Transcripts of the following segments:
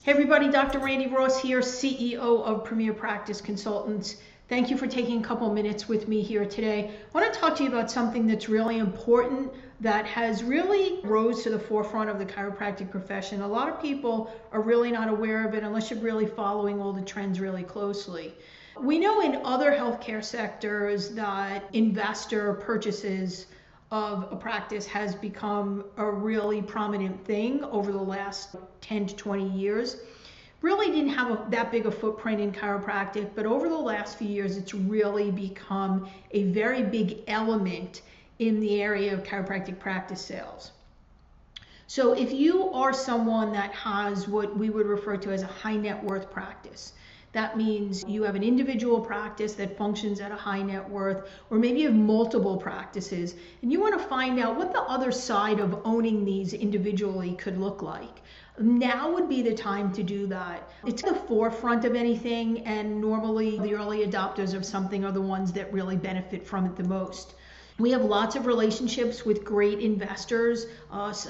Hey everybody, Dr. Randi Ross here, CEO of Premier Practice Consultants. Thank you for taking a couple minutes with me here today. I want to talk to you about something that's really important that has really rose to the forefront of the chiropractic profession. A lot of people are really not aware of it unless you're really following all the trends really closely. We know in other healthcare sectors that investor purchases of a practice has become a really prominent thing over the last 10 to 20 years. Really didn't have that big a footprint in chiropractic, but over the last few years, it's really become a very big element in the area of chiropractic practice sales. So if you are someone that has what we would refer to as a high net worth practice, that means you have an individual practice that functions at a high net worth, or maybe you have multiple practices, and you want to find out what the other side of owning these individually could look like. Now would be the time to do that. It's the forefront of anything, and normally the early adopters of something are the ones that really benefit from it the most. We have lots of relationships with great investors.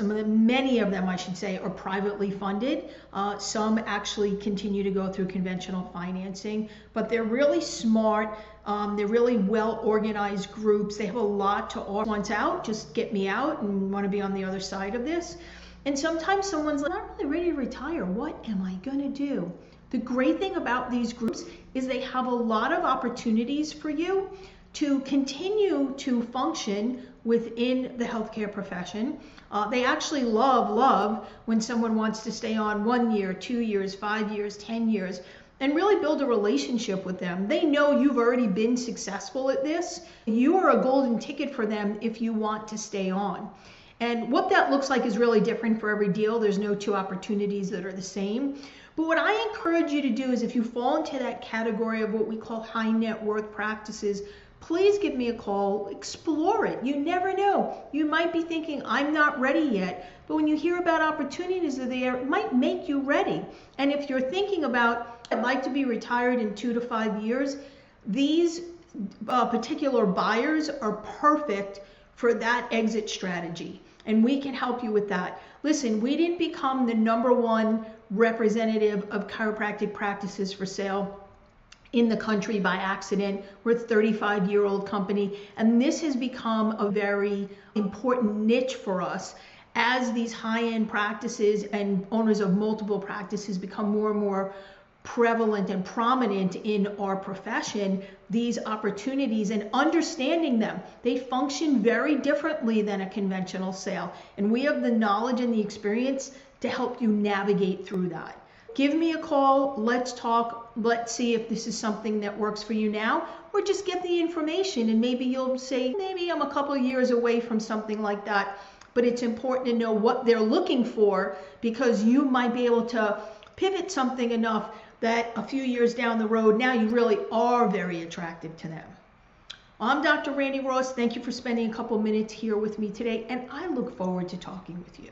Many of them, I should say, are privately funded. Some actually continue to go through conventional financing, but they're really smart. They're really well-organized groups. They have a lot to offer. Once out, just get me out and want to be on the other side of this. And sometimes someone's like, I'm not really ready to retire. What am I going to do? The great thing about these groups is they have a lot of opportunities for you to continue to function within the healthcare profession. They actually love when someone wants to stay on 1 year, 2 years, 5 years, 10 years, and really build a relationship with them. They know you've already been successful at this. You are a golden ticket for them if you want to stay on. And what that looks like is really different for every deal. There's no two opportunities that are the same. But what I encourage you to do is if you fall into that category of what we call high net worth practices, please give me a call, explore it. You never know. You might be thinking, I'm not ready yet. But when you hear about opportunities that are there, it might make you ready. And if you're thinking about, I'd like to be retired in 2 to 5 years, these particular buyers are perfect for that exit strategy. And we can help you with that. Listen, we didn't become the #1 representative of chiropractic practices for sale in the country by accident. We're a 35-year-old company, and this has become a very important niche for us as these high-end practices and owners of multiple practices become more and more prevalent and prominent in our profession. These opportunities and understanding them, they function very differently than a conventional sale, and we have the knowledge and the experience to help you navigate through that. Give me a call, let's talk, let's see if this is something that works for you now, or just get the information and maybe you'll say, maybe I'm a couple of years away from something like that, but it's important to know what they're looking for because you might be able to pivot something enough that a few years down the road, now you really are very attractive to them. I'm Dr. Randi Ross. Thank you for spending a couple minutes here with me today, and I look forward to talking with you.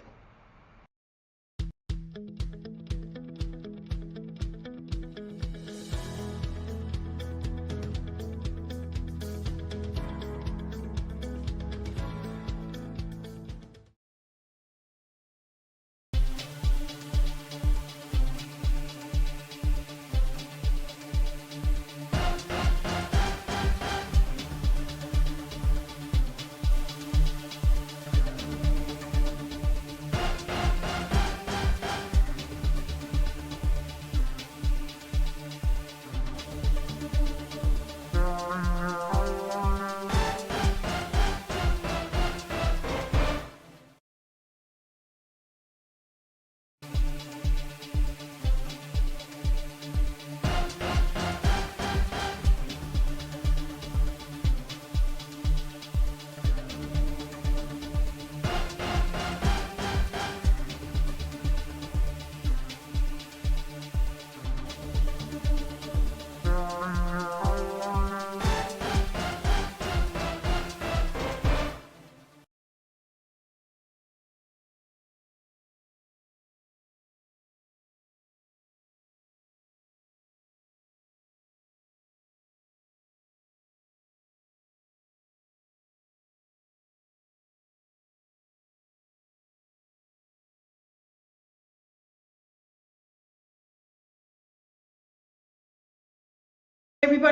Everybody.